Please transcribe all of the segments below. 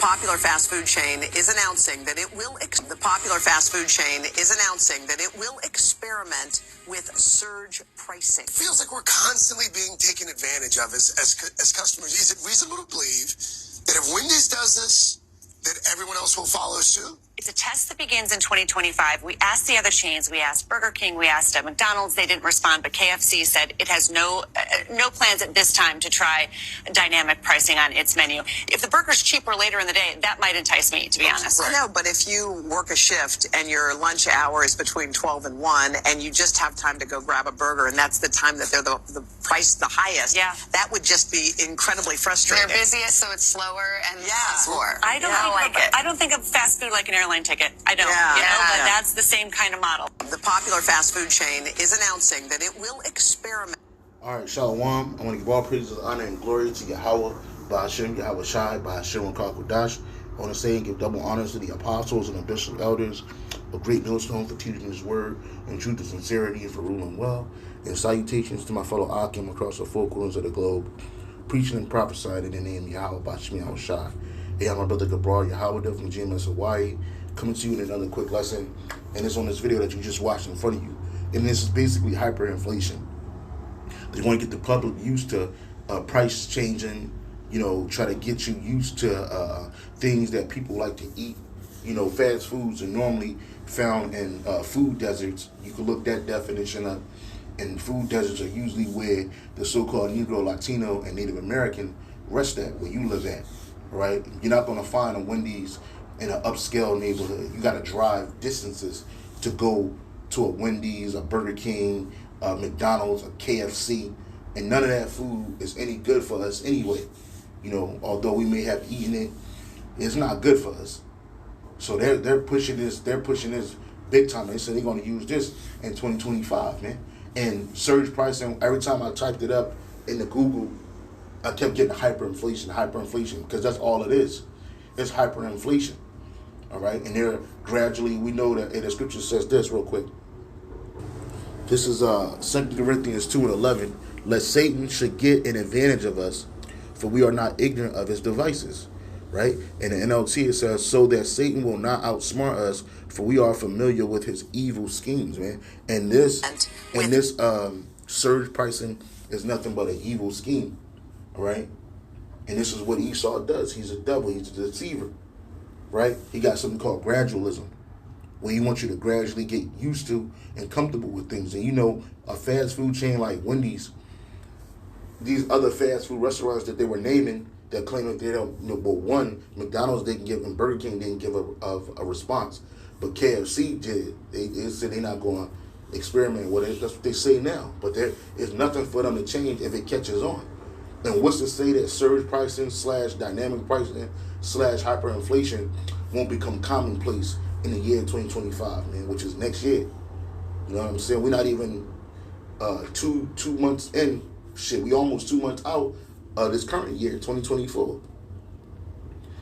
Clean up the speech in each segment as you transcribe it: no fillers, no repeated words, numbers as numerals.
popular fast food chain is announcing that it will experiment with surge pricing. It feels like we're constantly being taken advantage of as customers. Is it reasonable to believe that if Wendy's does this, that everyone else will follow suit? It's a test that begins in 2025. We asked the other chains. We asked Burger King. We asked McDonald's. They didn't respond, but KFC said it has no plans at this time to try dynamic pricing on its menu. If the burger's cheaper later in the day, that might entice me, to be honest. I know, but if you work a shift and your lunch hour is between 12 and 1 and you just have time to go grab a burger and that's the time that they're the price the highest, that would just be incredibly frustrating. They're busiest, so it's slower and more. I don't think of fast food like an airline ticket. I don't. But that's the same kind of model. The popular fast food chain is announcing that it will experiment. All right, Shalom. I want to give all praises, honor, and glory to Yahweh, Ba'ashem, Yahweh Shai, Ba'ashem, Kakodash. I want to say and give double honors to the apostles and the bishop elders, a great millstone for teaching his word in truth and sincerity and for ruling well. And salutations to my fellow Akim across the four corners of the globe, preaching and prophesying in the name of Yahweh, Ba'ashem, Yahweh Shai. Hey, I'm my brother Gabriel Yahweh from GMS Hawaii, coming to you in another quick lesson. And it's on this video that you just watched in front of you. And this is basically hyperinflation. They want to get the public used to price changing, try to get you used to things that people like to eat. Fast foods are normally found in food deserts. You can look that definition up. And food deserts are usually where the so-called Negro, Latino, and Native American rest at, where you live at. Right? You're not going to find a Wendy's in an upscale neighborhood. You got to drive distances to go to a Wendy's, a Burger King, a McDonald's, a KFC, and none of that food is any good for us anyway. Although we may have eaten it, it's not good for us. So they're pushing this. They're pushing this big time. They said they're going to use this in 2025, man. And surge pricing. Every time I typed it up in the Google, I kept getting hyperinflation, because that's all it is. It's hyperinflation. All right? And they're gradually, we know that, and the scripture says this real quick. This is 2 Corinthians 2:11. Lest Satan should get an advantage of us, for we are not ignorant of his devices. Right? In the NLT it says, so that Satan will not outsmart us, for we are familiar with his evil schemes, man. And this surge pricing is nothing but an evil scheme. Right? And this is what Esau does. He's a devil. He's a deceiver. Right? He got something called gradualism, where he wants you to gradually get used to and comfortable with things. And a fast food chain like Wendy's, these other fast food restaurants that they were naming that claim that they don't, one, McDonald's didn't give, and Burger King didn't give a response. But KFC did. They said they're not going to experiment with it. That's what they say now. But there is nothing for them to change if it catches on. And what's to say that surge pricing / dynamic pricing / hyperinflation won't become commonplace in the year 2025, man, which is next year. You know what I'm saying? We're not even 2 months in. Shit, we almost 2 months out of this current year, 2024.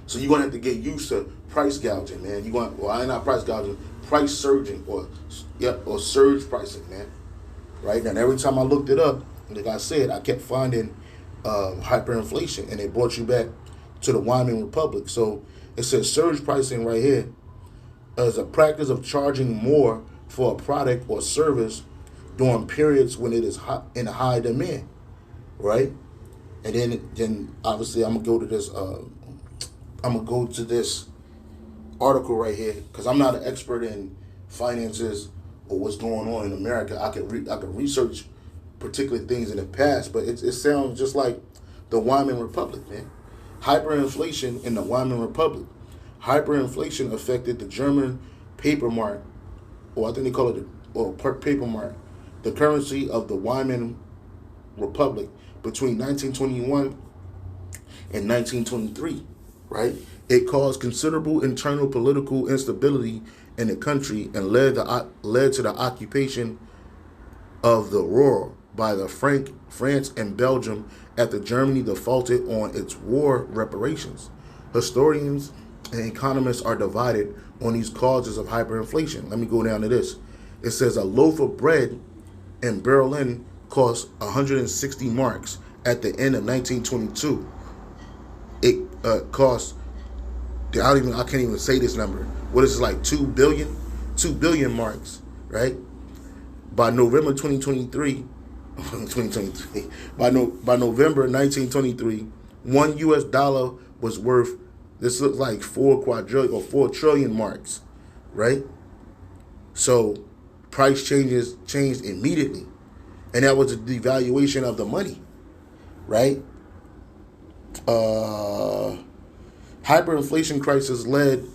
So you're going to have to get used to price gouging, man. Not price gouging, price surging or surge pricing, man. Right? And every time I looked it up, like I said, I kept finding hyperinflation, and it brought you back to the Wyoming Republic. So it says surge pricing right here is a practice of charging more for a product or service during periods when it is in high demand, right? And then obviously I'm gonna go to this article right here, because I'm not an expert in finances or what's going on in America. I could research particular things in the past, but it sounds just like the Wyoming Republic, man. Hyperinflation in the Wyoming Republic. Hyperinflation affected the German paper mark, or I think they call it paper mark, the currency of the Wyoming Republic between 1921 and 1923, right? It caused considerable internal political instability in the country and led to the occupation of the Ruhr by the France and Belgium after Germany defaulted on its war reparations. Historians and economists are divided on these causes of hyperinflation. Let me go down to this. It says a loaf of bread in Berlin cost 160 marks at the end of 1922. It cost I can't even say this number. What is it, like 2 billion marks, right? By November 2023, by November 1923, $1 was worth, this looks like 4 trillion marks, right? So price changed immediately, and that was a devaluation of the money, right? Hyperinflation crisis led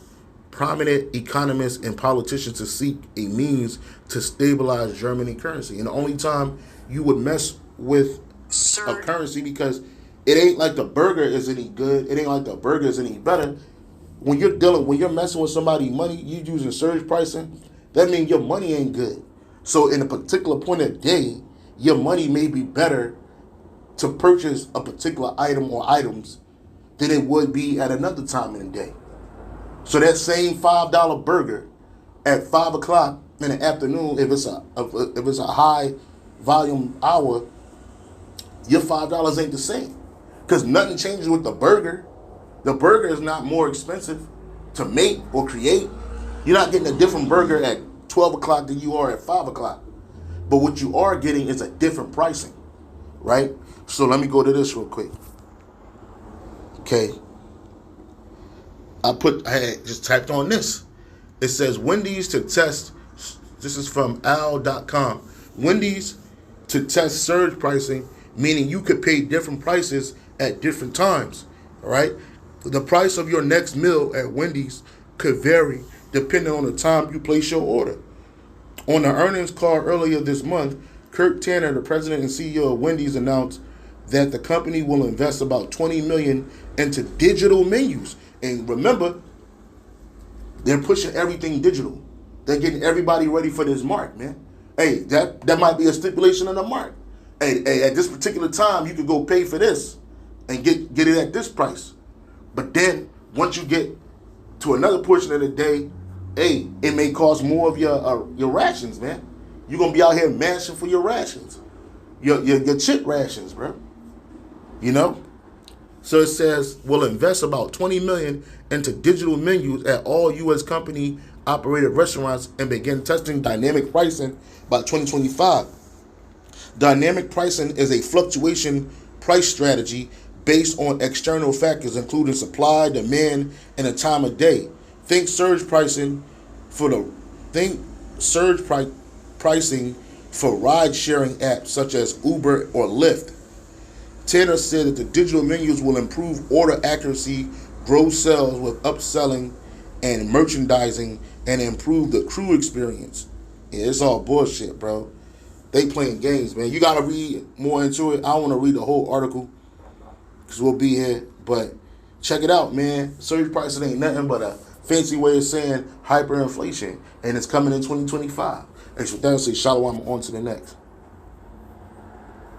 prominent economists and politicians to seek a means to stabilize Germany currency. And the only time you would mess with a currency, because it ain't like the burger is any good, it ain't like the burger is any better. When you're messing with somebody's money, you using surge pricing, that means your money ain't good. So in a particular point of the day, your money may be better to purchase a particular item or items than it would be at another time in the day. So that same $5 burger at 5 o'clock in the afternoon, if it's a high volume hour, your $5 ain't the same, because nothing changes with the burger. The burger is not more expensive to make or create. You're not getting a different burger at 12 o'clock than you are at 5 o'clock. But what you are getting is a different pricing, right? So let me go to this real quick. Okay. I had just typed on this. It says Wendy's to test, this is from al.com. Wendy's to test surge pricing, meaning you could pay different prices at different times, all right? The price of your next meal at Wendy's could vary depending on the time you place your order. On the earnings call earlier this month, Kirk Tanner, the president and CEO of Wendy's, announced that the company will invest about $20 million into digital menus. And remember, they're pushing everything digital. They're getting everybody ready for this mark, man. Hey, that might be a stipulation on the mark. Hey, at this particular time, you could go pay for this and get it at this price. But then, once you get to another portion of the day, hey, it may cost more of your rations, man. You're going to be out here mashing for your rations. Your chip rations, bro. You know? So it says we'll invest about $20 million into digital menus at all U.S. company-operated restaurants and begin testing dynamic pricing by 2025. Dynamic pricing is a fluctuation price strategy based on external factors, including supply, demand, and the time of day. Think surge pricing for ride-sharing apps such as Uber or Lyft. Tanner said that the digital menus will improve order accuracy, grow sales with upselling and merchandising, and improve the crew experience. Yeah, it's all bullshit, bro. They playing games, man. You got to read more into it. I want to read the whole article because we'll be here. But check it out, man. Surge pricing ain't nothing but a fancy way of saying hyperinflation, and it's coming in 2025. And with that, I say shalom, on to the next.